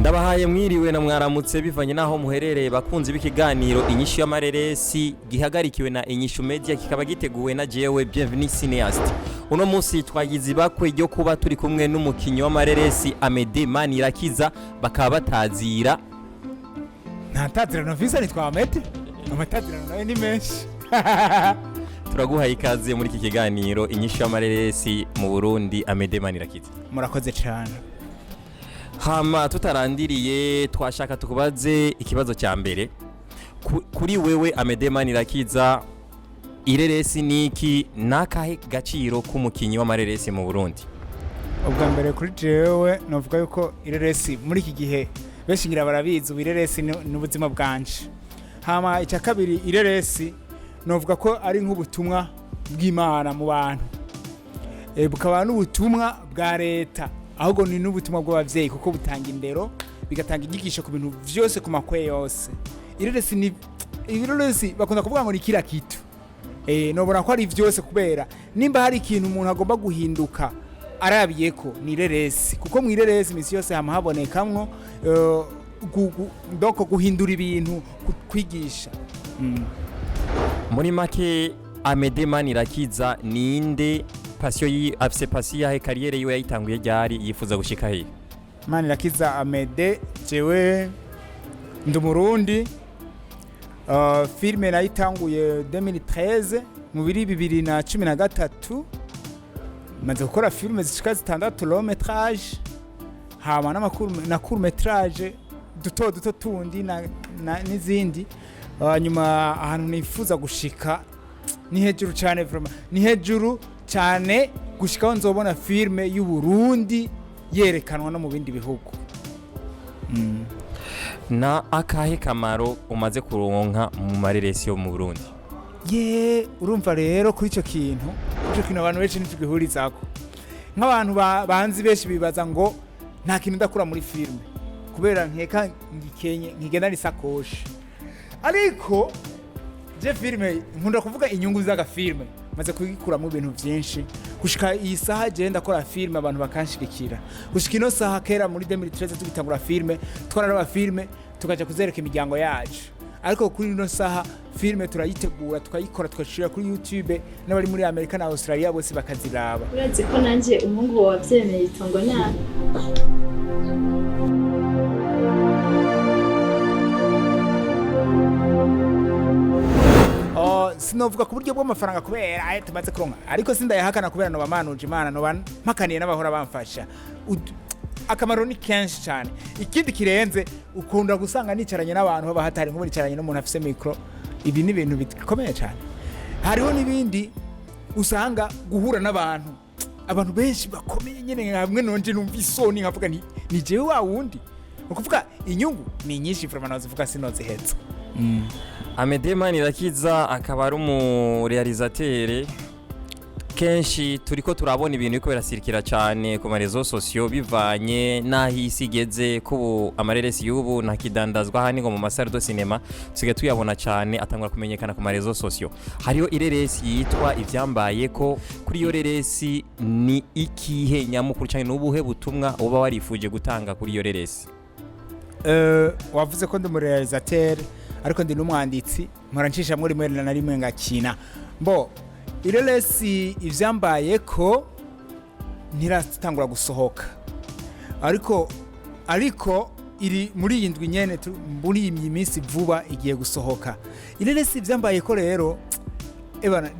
Ndabahaye mwiriwe na mwaramutse bivanye naho muherereye bakunzi b'ikiganiro inyishu y'amareresi gihagarikiwe na Inyishu Media kikaba giteguwe na jewe Bienvenue Cineast. Uno munsi twagize ibakwe ryo kuba turi kumwe n'umukinyi w'amareresi Amede Manirakiza bakaba batazira. Ntatazirano visa nitwa Amede. Amatazirano nawe ni menshi. Turaguhaye ikaze muri iki kiganiro inyishu y'amareresi mu Burundi Amede Manirakiza. Murakoze cyane. Hama tutarandiriye twashaka tukubaze ikibazo cya mbere kuri wewe Amede Manirakiza ireresi niki nakahe gaciro k'umukinyi w'amareresi mu Burundi? Ubwa mbere kuri jewe novuga yuko ireresi muri iki gihe benshi ngira barabizi ireresi n'ubuzima bwanje. Hama icya kabiri ireresi novuga ko ari nk'ubutumwa bw'Imana mu bantu. Bukaba n'ubutumwa bwa leta. Ahubwo ni n'ubutumwa bw'abavyeyi kuko butanga indero bigatanga inyigisho ku bintu vyose ku makwe yose. Ireresi bakunda kuvuga ngo ni kila kitu. Nobora ko ari vyose kubera nimba hari ikintu umuntu agomba guhinduka arabiyeko ni ireresi kuko mu ireresi misi yose hama habonekamwo ndoko guhindura ibintu kwigisha. Muri make Amede Manirakiza ninde passion afise passion yahe kariyere yiwe yayitanguye ryari yifuza gushika he? Manirakiza Amede jewe ndumurundi filme nayitanguye 2013 mu 2013 maze gukora filme zishika zitandatu long métrage hama na court métrage duto tundi n'izindi nyuma ahantu nifuza gushika ni hejuru cyane vraiment ni hejuru cyane gushikaho nzobona filme y'u Burundi yerekanwa no mu bindi bihugu. Na akahe kamaro umaze kuronka mu mareresi yo mu Burundi? Urumva rero kuri ico kintu abantu benshi ntibihurizako nk'abantu banzi benshi bibaza ngo nta kintu ndakura muri filme kubera nkeka ngigenda ni sakoshi, ariko je filme nkunda kuvuga inyungu z'aga filme maze kugikura mu bintu byinshi gushika iyi saha je ndakora filme abantu bakanshigikira gushika ino saha kera muri 2013 tugitangura filme twararaba filme tukaja kuzereka imiryango yacu, ariko kuri ino saha filme turayitegura tukayikora tukashira kuri YouTube n'abari muri Amerika na Australia bose bakaziraba. Uretse ko nanje umuhungu wavyemeye itongo nyana sinovuga ku buryo bw'amafaranga kubera tumaze kuronka, ariko sindayahakana kubera no bamanuje Imana no mpakaniye n'abahora bamfasha. Akamaro ni kenshi cyane. Ikindi kirenze ukunda gusanga nicaranye n'abantu baba hatari nk'ubu nicaranye n'umuntu afise micro, ibi ni ibintu bikomeye cyane. Hariho nibindi usanga guhura n'abantu abantu benshi bakomeye nyene hamwe nonje numva isoni nkavuga ni jewe wa wundi ukuvuga inyungu ni nyinshi vraiment nazivuga sinoziheza. Amede Manirakiza akaba ari umu realisateur kenshi turiko turabona ibintu biko birasirikira cyane ku marezo sociaux bivanye n'ahisi igeze ko amareresi y'ubu ntakidandazwa hani ngo mu masare do cinema tusigaye tuyabona cyane atangura kumenyekana ku marezo sociaux. Hariho ireresi yitwa ivyambaye ko kuri iyo reresi ni ikihe nyamukuru cyane n'ubuhe butumwa uba warifuje gutanga kuri iyo reresi? Wavuze ko ndi mu realisateur ariko ndi n'umwanditsi mpora ncisha muri rimwe na rimwe ngakina ireresi ivyambaye ko ntiratangura gusohoka, ariko iri muri iyi ndwi nyene muri iyi minsi vuba igiye gusohoka. Ireresi ivyambaye ko rero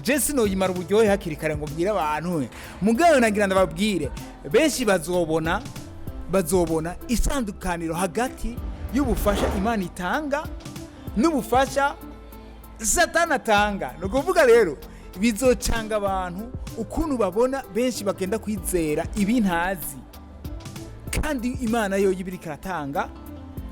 je sinoyimara uburyohe hakiri kare ngo mbwire abantu mugayo nagira ndababwire benshi bazobona isandukaniro hagati y'ubufasha Imana itanga n'ubufasha Satani atanga. No kuvuga rero bizocanga abantu ukuntu babona benshi bagenda kwizera ibintazi kandi Imana yo yibiri karatanga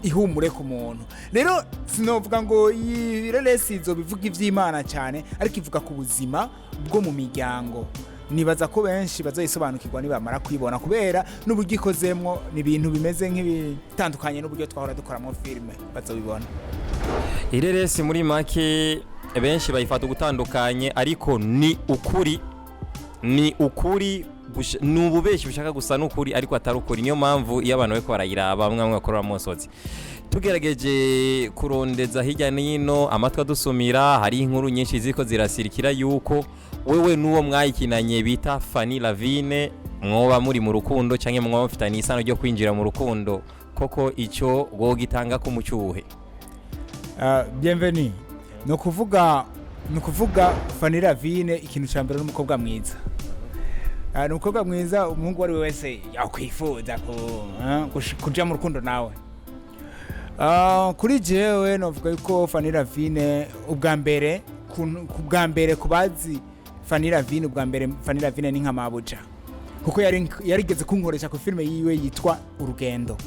ihumure ku muntu. Rero sinovuga ngo ireresi zo bivuga ivy'Imana cyane ariko ivuga ku buzima bwo mu miryango. Nibaza ko benshi bazoyisobanukirwa nibamara kwibona kubera n'uburyo ikozemwo ni ibintu bimeze nk'ibitandukanye n'uburyo twahora dukora mu filme bazobibona. Ireresi muri make benshi bayifata gutandukanye ariko ni ukuri ni ububeshi bushaka gusa n'ukuri ariko atari ukuri. Niyo mpamvu iyo abantu bariko barayiraba bamwe bakorera amosozi tugerageje kurondeza hirya n'ino amatwi adusumira, hari inkuru nyinshi ziko zirasirikira yuko wewe n'uwo mwayikinanye bita Fanny Lavine mwoba muri mu rukundo canke mwoba mufitanye isano ryo kwinjira mu rukundo, koko ico gitanga ku mucyuhe? Bienvenue. No kuvuga Fanny Lavine ikintu cyambere n'umukobwa mwiza. N'umukobwa mwiza umuhungu wari wese yakwifuza kuja mu rukundo nawe. Kuri jewe novuga yuko Fanny Lavine ubwa mbere kubazi Fanny Lavine ubwa mbere Fanny Lavine ni nka mabuja kuko yarigeze kunkoresha ku filme yiwe yitwa Urugendo.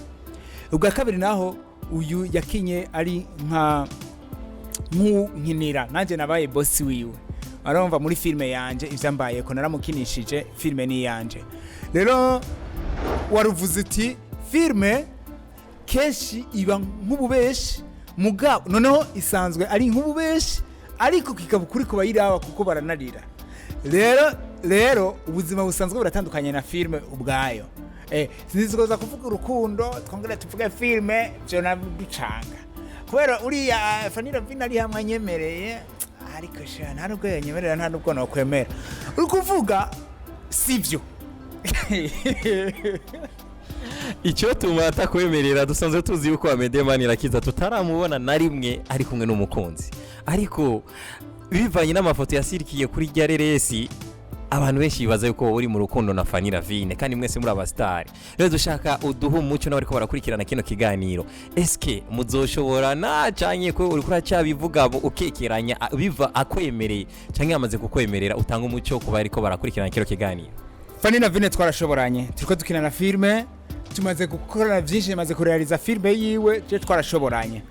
Ubwa kabiri naho uyu yakinye ari nkinira nanje nabaye boss wiwe, arumva muri filme yanje ivyambaye ko naramukinishije filme ni yanje. Rero waruvuze uti filme kenshi iba nk'ububeshi mugabo noneho isanzwe ari nk'ububeshi ariko kikaba kuri kuba yiraba kuko baranarira. Rero ubuzima busanzwe buratandukanye na filme ubwayo. Sinzizoza kuvuga urukundo twongera tuvuge filme byo nabicanga kubera uriya Fanny Lavine ari hamwe anyemereye ariko sha nta nubwo yanyemerera nta nubwo no kwemera uri kuvuga sivyo. Icyo tumata kwemerera dusanzwe tuzi yuko Amede Manirakiza tutaramubona na rimwe ari kumwe n'umukunzi, ariko bivanye n'amafoto yasirikiye kuri rya reresi abantu benshi bibaza yuko uri mu rukundo na Fanny Lavine kandi mwese muri abastari. Rero dushaka uduha umuco n'abariko barakurikirana kino kiganiro, eske muzoshoborana canke ko uri kuracyabivuga ukekeranya biva akwemereye canke amaze kukwemerera utanga umuco ku bariko barakurikirana kino kiganiro? Fanny Lavine twarashoboranye, turiko dukina na filme, tumaze gukora byinshi, maze kurealiza filme yiwe, je twarashoboranye.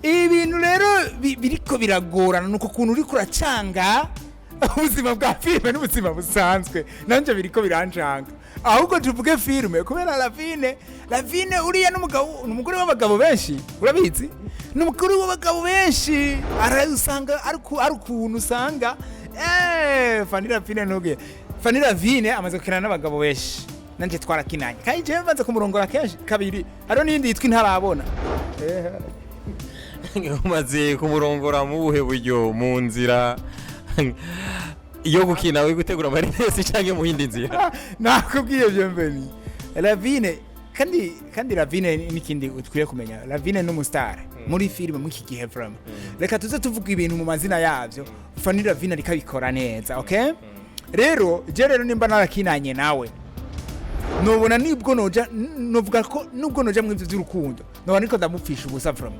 Ibintu rero biriko biragorana nuko kuntu uri kuracanga ubuzima bwa filme n'ubuzima busanzwe, nanje biriko biranjanga. Ahubwo tuvuge filme kubera Lavine uriya n'umugore w'abagabo benshi, urabizi? N'umugore w'abagabo benshi arayusanga ari ukuntu usanga Fanny Lavine ntuge Fanny Lavine amaze gukina n'abagabo benshi, nanje twarakinanye kandi je mvanze kumurongora kenshi kabiri, haro n'indi yitwa Intarabona. Umaze kumurongora mu buhe buryo? Mu nzira iyo gukina we gutegura amaresi canke mu yindi nzira? Nakubwiye Bienvenue. Lavine kandi Lavine n'ikindi utwiye kumenya, Lavine n'umustar muri filime mu iki gihe vraiment. Reka tuze tuvuga ibintu mu mazina yavyo, Fanny Lavine ariko abikora neza, okay? Rero nimba narakinanye nawe nobona nibwo novuga ko nubwo noja mu ivyo by'urukundo nobona niko ndamupfisha ubusa from,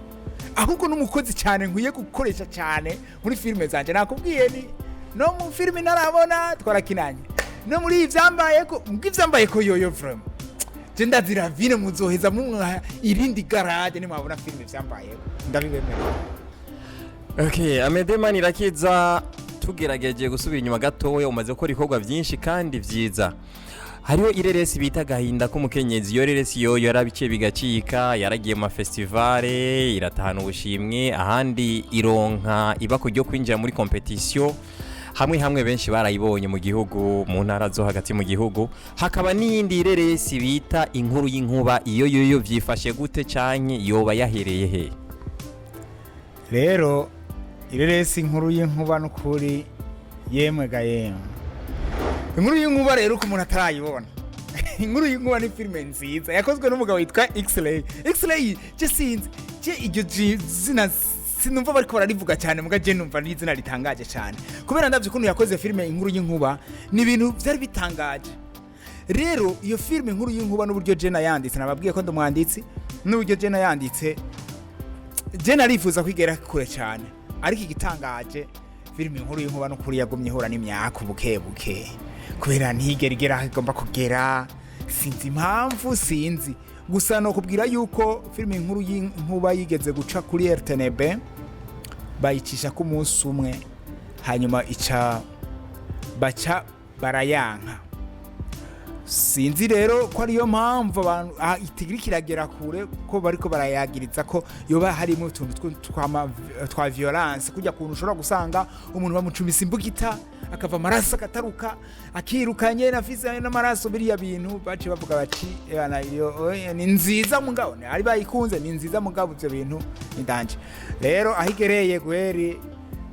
ahubwo n'umukozi cyane nkwiye gukoresha cyane muri filime zanje. Nakubwiye ni no mu filime Intarabona twarakinanye, no muri ivyambaye ko yoyo from je ndazira Lavine muzoheza mu irindi garage ni mwabona filime ivyambaye ndabibemera. Okay, Amede Manirakiza tugerageje gusubira inyuma gatoya, umaze gukora ibikorwa byinshi kandi vyiza. Hariho ireresi bita Gahinda k'umukenyezi, iyo reresi yo yarabice bigacika, yaragiye mu festivale iratahana ubushimwe, ahandi ironka iba kujyo kwinjira muri competition hamwe benshi barayibonye mu gihugu, mu ntara zo hagati mu gihugu. Hakaba n'iyindi ireresi bita Inkuru y'Inkuba, iyo vyifashe gute canke yoba yahereye he? Rero ireresi Inkuru y'Inkuba n'ukuri yemwe gayemwe. Inkuru y'Inkuba rero ko umuntu atarayibona. Inkuru y'Inkuba ni filme nziza yakozwe n'umugabo witwa X-Ray je sinzi je iryo zina sinumva bariko bararivuga cyane muga je numva n'izina ritangaje cyane kubera ndavye ukuntu yakoze filme Inkuru y'Inkuba ni ibintu byari bitangaje. Rero iyo filme Inkuru y'Inkuba n'uburyo je nayanditse, nababwiye ko ndumwanditsi, n'uburyo je nayanditse je narifuza kwigera kure cyane, ariko igitangaje filme Inkuru y'Inkuba no kuri yagumye hora n'imyaka buke kubera ntigera igomba kugera, sinzi impamvu, sinzi gusa no kubwira yuko filme Inkuru y'Inkuba yigeze guca kuri RTNB bayicisha ku munsi umwe, hanyuma baca barayanka. sinzi rero ko ariyo mpamvu abantu itigiri kiragera kure ko bariko barayagiriza ko yoba harimo utuntu twa violence kujya kuntu ushobora gusanga umuntu bamucumisa imbugita akava amaraso akataruka akirukanye nafise n'amaraso biriya bintu bace bavuga bati ni nziza mugabo ari bayikunze ni nziza mugabo ivyo bintu ni danje rero ahigereye gweri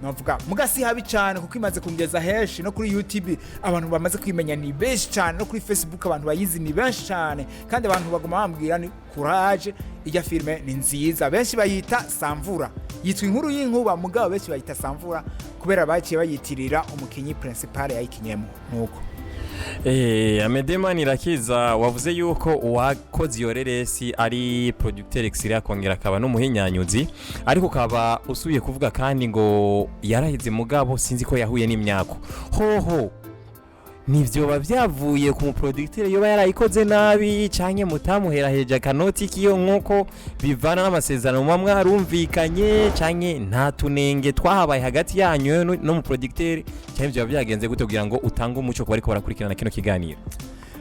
novuga mugasi habi cyane kuko imaze kumugeza henshi no kuri YouTube abantu bamaze kwimenya ni benshi cyane no kuri Facebook abantu bayizi ni benshi cyane kandi abantu baguma bambwira ni courage ijya filme ni nziza benshi bayita Samvura yitwa inkuru y'inkuba mugabo benshi bayita Samvura kubera baciye bayitirira umukinyi principal yayikinyemo nuko Amede Manirakiza wavuze yuko uwakoze iyo reresi ari producteur extérieur akongera akaba n'umuhinyanyuzi ariko ukaba usubiye kuvuga kandi ngo yarahize mugabo sinzi ko yahuye n'imyako hoho nivyo bavyavuye ku producteur yoba yarayikoze nabi canke mutamuheraheje akanoti kiyo nkuko bivana n'amasezerano mwa arumvikanye canke nta tunenge twahabaye hagati yanyu no mu producteur cyane byo byagenze gute kugira ngo utange umuco ko bariko barakurikirana kino kiganiro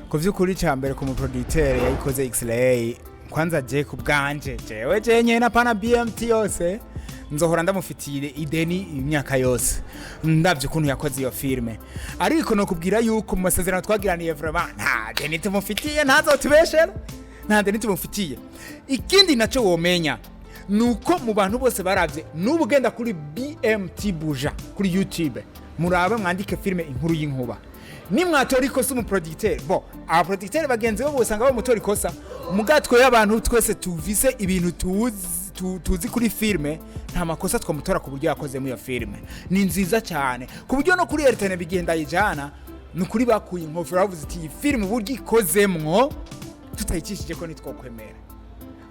ko vyukuri cyambere ku mu producteur yayikoze X-Ray kwanza je ku bwanje jewe jenye na pana BMT yose nzohora ndamufitire ideni imyaka yose ndavye kuntu yakoze iyo filme ariko no kubwira yuko mu masezerano twagiraniye vraiment nta deni tumufitiye ntazotubeshera nta deni tumufitiye ikindi naco womenya nuko mu bantu bose baravye n'ubugenda kuri BMT Buja kuri YouTube murabe mwandike filme inkuru y'inkuba nimwatora ikosa mu producteur bo aba producteur bagenzi bo bosanga bo mutora ikosa mugatwe y'abantu twese tuvise ibintu tuzi kuri filme nta makosa twamutora ku buryo yakoze mu iyo filme ni nziza cyane ku buryo no kuri RTN bigenda yijana nukuri bakuye inkofero bavuze ati iyi filme buryo ikozemwo tutayicishije ko nitwokwemera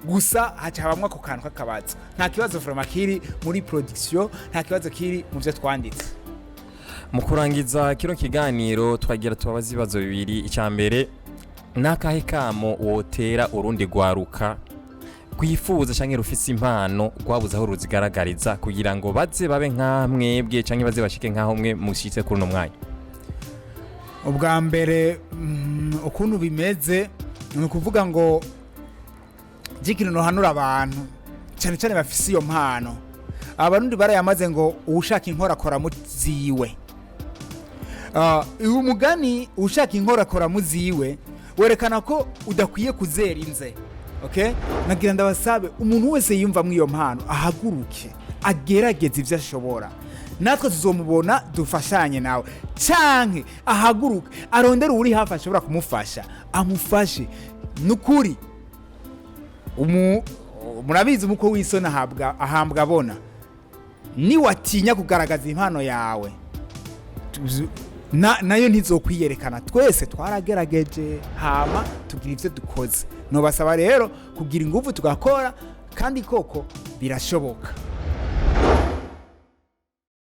gusa haca habamwe ako kantu kakabaza nta kibazo vraiment kiri muri production nta kibazo kiri mu byo twanditse mu kurangiza kino kiganiro twagira tubabaza ibibazo bibiri icyambere nakahe kamo wotera urundi gwaruka kwifuza canke rufise impano rwabuze aho ruzigaragariza kugira ngo baze babe nkamwebwe canke baze bashike nkaho mwe mushitse kuri no mwanya ubwa mbere ukuntu bimeze ni ukuvuga ngo jikino no hanura abantu cyane cyane bafise iyo mpano abarundi barayamaze ngo ushaka inkorakora muziwe uyu mugani ushaka inkorakora muziwe werekana ko udakwiye kuzera inze okay nagira ndabasabe umuntu wese yumva mu iyo mpano ahaguruke agerageze ivyo ashobora natwe tuzomubona dufashanye nawe canke ahaguruke arondera uri hafi ashobora kumufasha amufashe nukuri murabizi umuko wisona ahambwa abona ni watinya kugaragaza impano yawe nayo ntizokwiyerekana twese twaragerageje hama tugira ivyo dukoze no basaba rero kugira ingufu tugakora kandi koko birashoboka